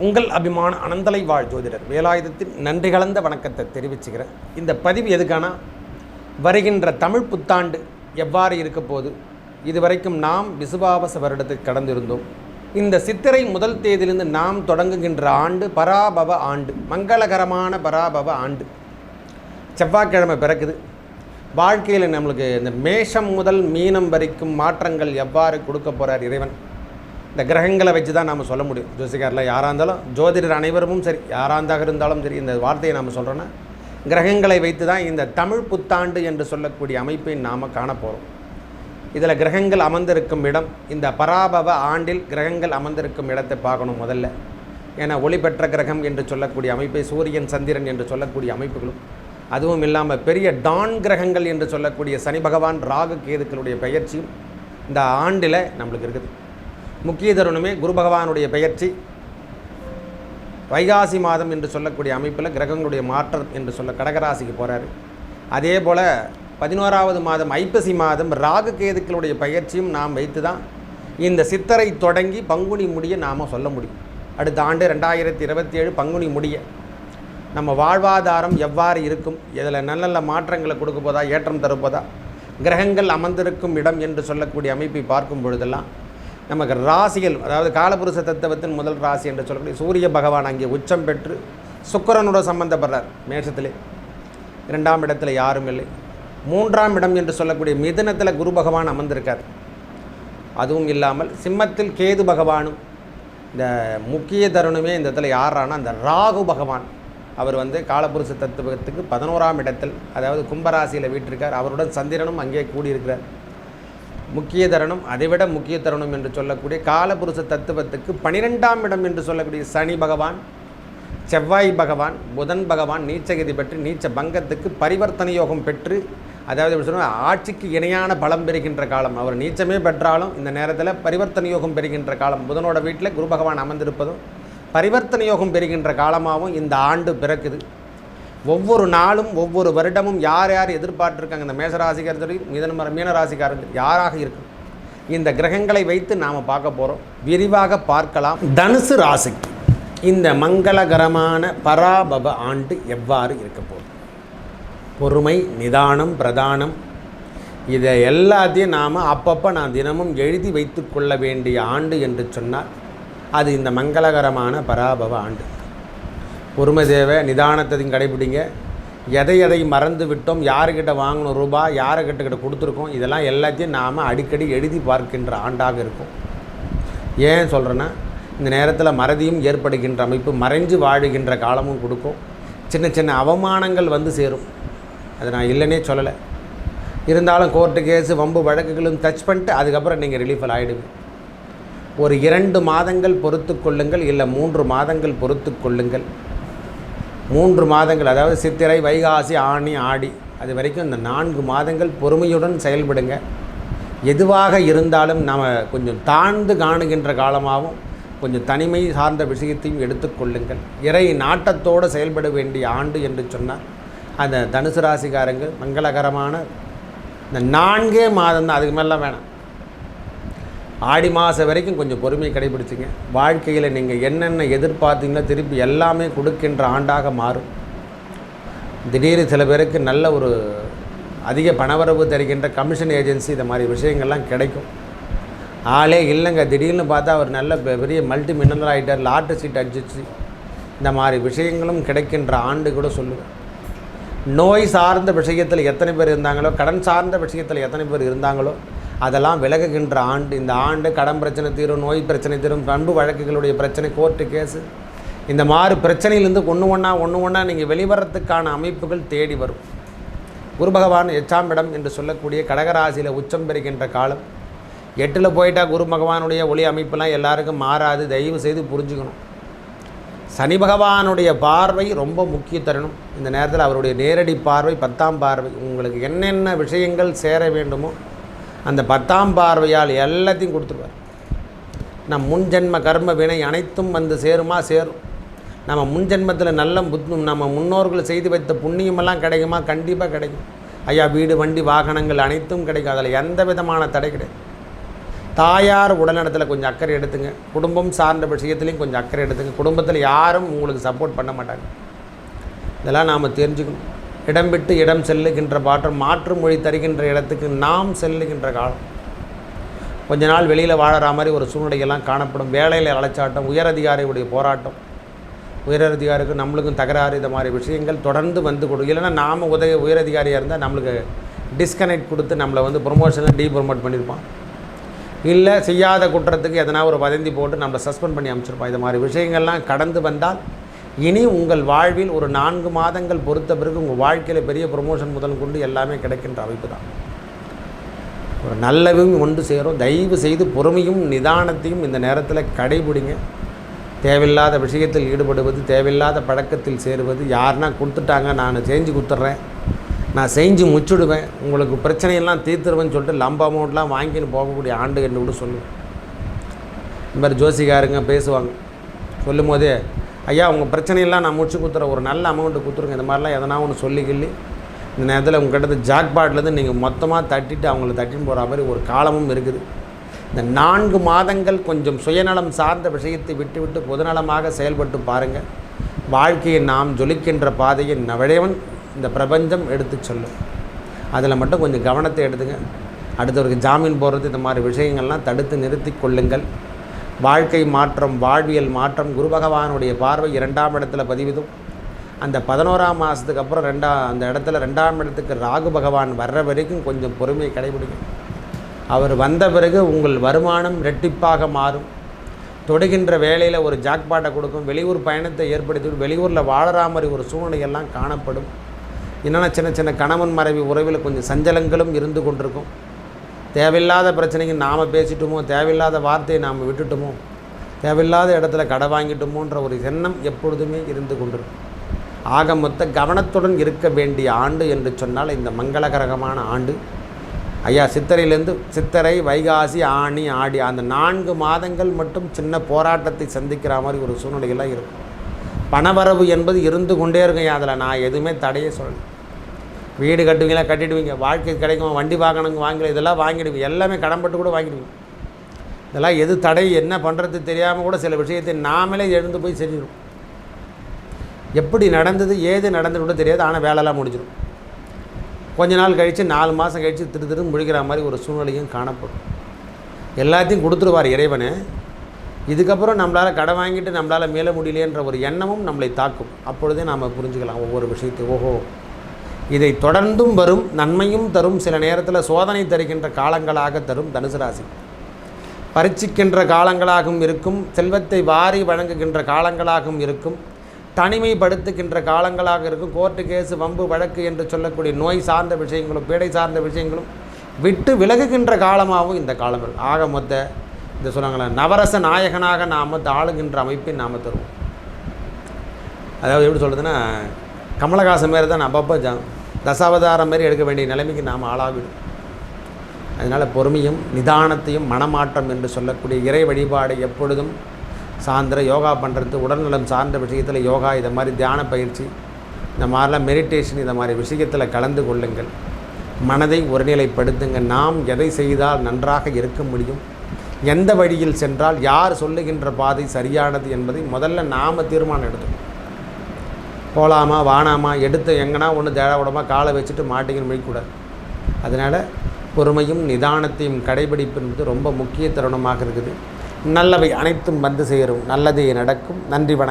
உங்கள் அபிமான அனந்தலை வாழ் ஜோதிடர் வேலாயுதத்தின் நன்றி கலந்த வணக்கத்தை தெரிவிச்சுக்கிறேன். இந்த பதிவு எதுக்கானா, வருகின்ற தமிழ் புத்தாண்டு எவ்வாறு இருக்க போது, இதுவரைக்கும் நாம் விசுவாவச வருடத்தை கடந்திருந்தோம். இந்த சித்திரை முதல் தேதியிலிருந்து நாம் தொடங்குகின்ற ஆண்டு பராபவ ஆண்டு, மங்களகரமான பராபவ ஆண்டு. செவ்வாய்க்கிழமை பிறக்குது. வாழ்க்கையில் நம்மளுக்கு இந்த மேஷம் முதல் மீனம் வரைக்கும் மாற்றங்கள் எவ்வாறு கொடுக்க போகிறார் இறைவன், இந்த கிரகங்களை வச்சு தான் நாம் சொல்ல முடியும். ஜோசிகாரில் யாராக இருந்தாலும், ஜோதிடர் அனைவரும் சரி, யாராக இருந்தாலும் சரி, இந்த வார்த்தையை நாம் சொல்கிறோன்னா கிரகங்களை வைத்து தான் இந்த தமிழ் புத்தாண்டு என்று சொல்லக்கூடிய அமைப்பை நாம் காணப்போகிறோம். இதில் கிரகங்கள் அமர்ந்திருக்கும் இடம், இந்த பராபவ ஆண்டில் கிரகங்கள் அமர்ந்திருக்கும் இடத்தை பார்க்கணும் முதல்ல. ஏன்னா ஒளி பெற்ற கிரகம் என்று சொல்லக்கூடிய அமைப்பை சூரியன் சந்திரன் என்று சொல்லக்கூடிய அமைப்புகளும், அதுவும் இல்லாமல் பெரிய டான் கிரகங்கள் என்று சொல்லக்கூடிய சனி பகவான் ராகு கேதுக்களுடைய பெயர்ச்சியும் இந்த ஆண்டில் நம்மளுக்கு இருக்குது. முக்கிய தருணமே குரு பகவானுடைய பெயர்ச்சி வைகாசி மாதம் என்று சொல்லக்கூடிய அமைப்பில் கிரகங்களுடைய மாற்றம் என்று சொல்ல கடகராசிக்கு போகிறாரு. அதே போல் 11வது மாதம் ஐப்பசி மாதம் ராகு கேதுக்களுடைய பயிற்சியும் நாம் வைத்து தான் இந்த சித்தரை தொடங்கி பங்குனி முடிய நாம் சொல்ல முடியும். அடுத்த ஆண்டு 2027 பங்குனி முடிய நம்ம வாழ்வாதாரம் எவ்வாறு இருக்கும், இதில் நல்ல நல்ல மாற்றங்களை கொடுக்க போதா, ஏற்றம் தருப்பதா, கிரகங்கள் அமர்ந்திருக்கும் இடம் என்று சொல்லக்கூடிய அமைப்பை பார்க்கும் பொழுதெல்லாம் நமக்கு ராசிகள், அதாவது காலபுருஷ தத்துவத்தின் முதல் ராசி என்று சொல்லக்கூடிய சூரிய பகவான் அங்கே உச்சம் பெற்று சுக்கிரனோட சம்பந்தப்படுறார். மேஷத்திலே 2ஆம் இடத்துல யாரும் இல்லை. 3ஆம் இடம் என்று சொல்லக்கூடிய மிதுனத்தில் குரு பகவான் அமர்ந்திருக்கார். அதுவும் இல்லாமல் சிம்மத்தில் கேது பகவானும். இந்த முக்கிய தருணமே இந்த இடத்துல யாரானா அந்த ராகு பகவான். அவர் காலபுருஷ தத்துவத்துக்கு 11ஆம் இடத்தில், அதாவது கும்பராசியில் வீட்டிருக்கார். அவருடன் சந்திரனும் அங்கே கூடியிருக்கிறார். முக்கிய தருணம், அதைவிட முக்கிய தருணம் என்று சொல்லக்கூடிய காலபுருஷ தத்துவத்துக்கு 12ஆம் இடம் என்று சொல்லக்கூடிய சனி பகவான், செவ்வாய் பகவான், புதன் பகவான் நீச்சகதி பெற்று நீச்ச பங்கத்துக்கு பரிவர்த்தனை யோகம் பெற்று, அதாவது சொன்னால் ஆட்சிக்கு இணையான பலம் பெறுகின்ற காலம். அவர் நீச்சமே பெற்றாலும் இந்த நேரத்தில் பரிவர்த்தனை யோகம் பெறுகின்ற காலம். புதனோட வீட்டில் குரு பகவான் அமர்ந்திருப்பதும் பரிவர்த்தனை யோகம் பெறுகின்ற காலமாகவும் இந்த ஆண்டு பிறக்குது. ஒவ்வொரு நாளும் ஒவ்வொரு வருடமும் யார் யார் எதிர்பார்த்துருக்காங்க, இந்த மேசராசிக்காரர் மீனராசிக்காரர் யாராக இருக்கும், இந்த கிரகங்களை வைத்து நாம் பார்க்க போகிறோம். விரிவாக பார்க்கலாம். தனுசு ராசிக்கு இந்த மங்களகரமான பராபவ ஆண்டு எவ்வாறு இருக்க போகுது, பொறுமை, நிதானம், பிரதானம், இதை எல்லாத்தையும் நாம் அப்பப்போ நான் தினமும் எழுதி வைத்து கொள்ள வேண்டிய ஆண்டு என்று சொன்னால் அது இந்த மங்களகரமான பராபவ ஆண்டு. பொறுமை தேவை, நிதானத்தையும் கடைபிடிங்க. எதை மறந்து விட்டோம், யாருக்கிட்ட வாங்கணும் ரூபாய், யாருக்கிட்ட கொடுத்துருக்கோம், இதெல்லாம் எல்லாத்தையும் நாம் அடிக்கடி எழுதி பார்க்கின்ற ஆண்டாக இருக்கும். ஏன் சொல்கிறேன்னா, இந்த நேரத்தில் மறதியும் ஏற்படுகின்ற அமைப்பு, மறைஞ்சு வாழுகின்ற காலமும் கொடுக்கும். சின்ன சின்ன அவமானங்கள் சேரும். அதை நான் இல்லைன்னே சொல்லலை. இருந்தாலும் கோர்ட்டு கேஸு வம்பு வழக்குகளும் டச் பண்ணிட்டு அதுக்கப்புறம் நீங்கள் ரிலீஃபில் ஆகிடுவீங்க. ஒரு 2 மாதங்கள் பொறுத்து கொள்ளுங்கள், இல்லை 3 மாதங்கள் பொறுத்து கொள்ளுங்கள். 3 மாதங்கள், அதாவது சித்திரை, வைகாசி, ஆனி, ஆடி, அது வரைக்கும் இந்த 4 மாதங்கள் பொறுமையுடன் செயல்படுங்க. எதுவாக இருந்தாலும் நாம் கொஞ்சம் தாழ்ந்து காணுகின்ற காலமாகவும் கொஞ்சம் தனிமை சார்ந்த விஷயத்தையும் எடுத்துக்கொள்ளுங்கள். இறை நாட்டத்தோடு செயல்பட வேண்டிய ஆண்டு என்று சொன்னால் அந்த தனுசு ராசிக்காரங்க மங்களகரமான இந்த 4 மாதம் தான், அதுக்கு மேலாம் வேணாம். ஆடி மாதம் வரைக்கும் கொஞ்சம் பொறுமையை கடைபிடிச்சிங்க. வாழ்க்கையில் நீங்கள் என்னென்ன எதிர்பார்த்தீங்களோ திருப்பி எல்லாமே கொடுக்கின்ற ஆண்டாக மாறும். திடீர்னு சில பேருக்கு நல்ல ஒரு அதிக பணவரவு தருகின்ற கமிஷன் ஏஜென்சி, இந்த மாதிரி விஷயங்கள்லாம் கிடைக்கும். ஆளே இல்லைங்க, திடீர்னு பார்த்தா அவர் நல்ல பெரிய மல்டி மில்லியனர் ஆகிட்டார், லாட்ரி சீட் அடிச்சிச்சு, இந்த மாதிரி விஷயங்களும் கிடைக்கின்ற ஆண்டு கூட சொல்லுவேன். நோய் சார்ந்த விஷயத்தில் எத்தனை பேர் இருந்தாங்களோ, கடன் சார்ந்த விஷயத்தில் எத்தனை பேர் இருந்தாங்களோ அதெல்லாம் விலகுகின்ற ஆண்டு இந்த ஆண்டு. கடன் பிரச்சனை தீரும், நோய் பிரச்சனை தீரும், பண்பு வழக்குகளுடைய பிரச்சனை, கோர்ட்டு கேஸு, இந்த மாதிரி பிரச்சனையிலேருந்து ஒன்று ஒன்றா நீங்கள் வெளிவரத்துக்கான அமைப்புகள் தேடி வரும். குரு பகவான் 8ஆம் இடம் என்று சொல்லக்கூடிய கடகராசியில் உச்சம் பெறுகின்ற காலம். 8ல் போயிட்டால் குரு பகவானுடைய ஒளி அமைப்பெல்லாம் எல்லாருக்கும் மாறாது, தயவு செய்து புரிஞ்சுக்கணும். சனி பகவானுடைய பார்வை ரொம்ப முக்கிய தருணம். இந்த நேரத்தில் அவருடைய நேரடி பார்வை 10ஆம் பார்வை. உங்களுக்கு என்னென்ன விஷயங்கள் சேர வேண்டுமோ அந்த 10ஆம் பார்வையால் எல்லாத்தையும் கொடுத்துருவார். நம் முன்ஜென்ம கர்ம வினை அனைத்தும் சேருமா, சேரும். நம்ம முன்ஜென்மத்தில் நல்ல நம்ம முன்னோர்கள் செய்து வைத்த புண்ணியமெல்லாம் கிடைக்குமா, கண்டிப்பாக கிடைக்கும். ஐயா, வீடு, வண்டி, வாகனங்கள் அனைத்தும் கிடைக்கும். அதில் எந்த விதமான தடை கிடையாது. தாயார் உடல்நலத்தில் கொஞ்சம் அக்கறை எடுத்துங்க. குடும்பம் சார்ந்த விஷயத்துலையும் கொஞ்சம் அக்கறை எடுத்துங்க. குடும்பத்தில் யாரும் உங்களுக்கு சப்போர்ட் பண்ண மாட்டாங்க. இதெல்லாம் நாம் தெரிஞ்சுக்கணும். இடம் விட்டு இடம் செல்லுகின்ற மாற்று மொழி தருகின்ற இடத்துக்கு நாம் செல்லுகின்ற காலம். கொஞ்ச நாள் வெளியில் வாழற மாதிரி ஒரு சூழ்நிலையெல்லாம் காணப்படும். வேலையில் அலைச்சாட்டம், உயரதிகாரியுடைய போராட்டம், உயரதிகாரிக்கும் நம்மளுக்கும் தகராறு, இந்த மாதிரி விஷயங்கள் தொடர்ந்து வந்து கொடுக்கும். இல்லைன்னா நாம் உயரதிகாரியாக இருந்தால் நம்மளுக்கு டிஸ்கனெக்ட் கொடுத்து நம்மளை ப்ரொமோஷனில் டீப்ரொமோட் பண்ணியிருப்பான். இல்லை செய்யாத குற்றத்துக்கு எதனா ஒரு வதந்தி போட்டு நம்மளை சஸ்பெண்ட் பண்ணி அமைச்சிருப்பான். இது மாதிரி விஷயங்கள்லாம் கடந்து வந்தால் இனி உங்கள் வாழ்வில் ஒரு 4 மாதங்கள் பொறுத்த பிறகு உங்கள் வாழ்க்கையில் பெரிய ப்ரொமோஷன் முதல் கொண்டு எல்லாமே கிடைக்கின்ற அமைப்பு தான். ஒரு நல்லவும் ஒன்று சேரும். தயவு செய்து பொறுமையும் நிதானத்தையும் இந்த நேரத்தில் கடைபிடிங்க. தேவையில்லாத விஷயத்தில் ஈடுபடுவது, தேவையில்லாத பழக்கத்தில் சேருவது, யாருன்னா கொடுத்துட்டாங்க நான் செஞ்சு கொடுத்துட்றேன், நான் செஞ்சு முச்சுடுவேன், உங்களுக்கு பிரச்சனையெல்லாம் தீர்த்துருவேன்னு சொல்லிட்டு லம்ப அமௌண்ட்லாம் வாங்கின்னு போகக்கூடிய ஆண்டு என்று கூட சொல்லுவேன். இந்த மாதிரி ஜோசிகாருங்க பேசுவாங்க. சொல்லும் போதே ஐயா உங்கள் பிரச்சனையெல்லாம் நான் முடிச்சு கொடுத்துறேன், ஒரு நல்ல அமௌண்ட்டு கொடுத்துருங்க, இந்த மாதிரிலாம் எதனா ஒன்று சொல்லி இந்த நேரத்தில் உங்கள்கிட்ட ஜாக்பாட்லேருந்து நீங்கள் மொத்தமாக தட்டிட்டு அவங்கள தட்டின்னு போகிற மாதிரி ஒரு காலமும் இருக்குது. இந்த 4 மாதங்கள் கொஞ்சம் சுயநலம் சார்ந்த விஷயத்தை விட்டு பொதுநலமாக செயல்பட்டு பாருங்கள். வாழ்க்கையை நாம் ஜொலிக்கின்ற பாதையை நவழைவன் இந்த பிரபஞ்சம் எடுத்து சொல்லும். அதில் மட்டும் கொஞ்சம் கவனத்தை எடுத்துங்க. அடுத்தவருக்கு ஜாமீன் போடுறது, இந்த மாதிரி விஷயங்கள்லாம் தடுத்து நிறுத்தி கொள்ளுங்கள். வாழ்க்கை மாற்றம், வாழ்வியல் மாற்றம், குரு பகவானுடைய பார்வை 2ஆம் இடத்துல பதிவிதும். அந்த 11ஆம் மாதத்துக்கு அப்புறம் அந்த இடத்துல 2ஆம் இடத்துக்கு ராகு பகவான் வர்ற வரைக்கும் கொஞ்சம் பொறுமையை கடைபிடிங்க. அவர் வந்த பிறகு உங்கள் வருமானம் ரெட்டிப்பாக மாறும். தொடுகின்ற வேலையில் ஒரு ஜாக்பாட்டை கொடுக்கும். வெளியூர் பயணத்தை ஏற்படுத்தி வெளியூரில் வாழற மாதிரி ஒரு சூழ்நிலையெல்லாம் காணப்படும். என்னென்னா சின்ன சின்ன கணவன் மனைவி உறவில் கொஞ்சம் சஞ்சலங்களும் இருந்து கொண்டிருக்கும். தேவையில்லாத பிரச்சனைக்கு நாம் பேசிட்டோமோ, தேவையில்லாத வார்த்தையை நாம் விட்டுட்டோமோ, தேவையில்லாத இடத்துல கடை வாங்கிட்டோமோன்ற ஒரு எண்ணம் எப்பொழுதுமே இருந்து கொண்டிருக்கும். ஆக மொத்த கவனத்துடன் இருக்க வேண்டிய ஆண்டு என்று சொன்னால் இந்த மங்களகரகமான ஆண்டு. ஐயா சித்திரையிலேருந்து சித்திரை, வைகாசி, ஆனி, ஆடி அந்த 4 மாதங்கள் மட்டும் சின்ன போராட்டத்தை சந்திக்கிற மாதிரி ஒரு சூழ்நிலைகள்லாம் இருக்கும். பணவரவு என்பது இருந்து கொண்டே இருக்குங்க. அதில் நான் எதுவுமே தடையே சொல்லலை. வீடு கட்டுவீங்களா, கட்டிடுவீங்க. வாழ்க்கை கிடைக்கும், வண்டி வாங்கணுங்க வாங்கல, இதெல்லாம் வாங்கிடுவீங்க. எல்லாமே கடன்பட்டு கூட வாங்கிடுவீங்க. இதெல்லாம் எது தடை, என்ன பண்ணுறது தெரியாமல் கூட சில விஷயத்தை நாமளே எழுந்து போய் செஞ்சிடும். எப்படி நடந்தது, ஏது நடந்தது கூட தெரியாது. ஆனால் வேலையெல்லாம் முடிஞ்சிடும். கொஞ்ச நாள் கழித்து 4 மாதம் கழித்து திரு முடிக்கிற மாதிரி ஒரு சூழ்நிலையும் காணப்படும். எல்லாத்தையும் கொடுத்துருவார் இறைவனை. இதுக்கப்புறம் நம்மளால் கடை வாங்கிட்டு நம்மளால் மேலே முடியலையன்ற ஒரு எண்ணமும் நம்மளை தாக்கும். அப்பொழுதே நாம் புரிஞ்சுக்கலாம் ஒவ்வொரு விஷயத்தையும். ஓஹோ, இதை தொடர்ந்தும் வரும், நன்மையும் தரும், சில நேரத்தில் சோதனை தருகின்ற காலங்களாக தரும் தனுசு ராசி. பரீட்சிக்கின்ற காலங்களாகவும் இருக்கும், செல்வத்தை வாரி வழங்குகின்ற காலங்களாகவும் இருக்கும், தனிமைப்படுத்துகின்ற காலங்களாக இருக்கும். கோர்ட்டு கேஸு, வம்பு வழக்கு என்று சொல்லக்கூடிய நோய் சார்ந்த விஷயங்களும் பீடை சார்ந்த விஷயங்களும் விட்டு விலகுகின்ற காலமாகவும் இந்த காலம் இருக்கும். ஆக மொத்த இந்த சொல்லுவாங்களே நவரச நாயகனாக நாம் ஆளுகின்ற அமைப்பை நாம் தருவோம். அதாவது எப்படி சொல்கிறதுன்னா, கமலஹாசன் மாரி தான் அப்பப்போ தசாவதாரம் மாரி எடுக்க வேண்டிய நிலைமைக்கு நாம் ஆளாகிடும். அதனால் பொறுமையும் நிதானத்தையும் மனமாற்றம் என்று சொல்லக்கூடிய இறை வழிபாடு எப்பொழுதும் சாயந்தரம் யோகா பண்ணுறது, உடல்நலம் சார்ந்த விஷயத்தில் யோகா, இதை மாதிரி தியான பயிற்சி, இந்த மாதிரிலாம் மெடிடேஷன், இந்த மாதிரி விஷயத்தில் கலந்து கொள்ளுங்கள். மனதை ஒருநிலைப்படுத்துங்க. நாம் எதை செய்தால் நன்றாக இருக்க முடியும், எந்த வழியில் சென்றால் யார் சொல்லுகின்ற பாதை சரியானது என்பதை முதல்ல நாம் தீர்மானம் எடுத்துக்கணும். போகலாமா வானாமா, எடுத்து எங்கன்னா ஒன்று தேடவிடமாக காலை வச்சுட்டு மாட்டிங்கன்னு முடிக்கக்கூடாது. அதனால் பொறுமையும் நிதானத்தையும் கடைபிடிப்பு என்பது ரொம்ப முக்கிய தருணமாக இருக்குது. நல்லவை அனைத்தும் வந்து சேரும், நல்லதே நடக்கும். நன்றி, வணக்கம்.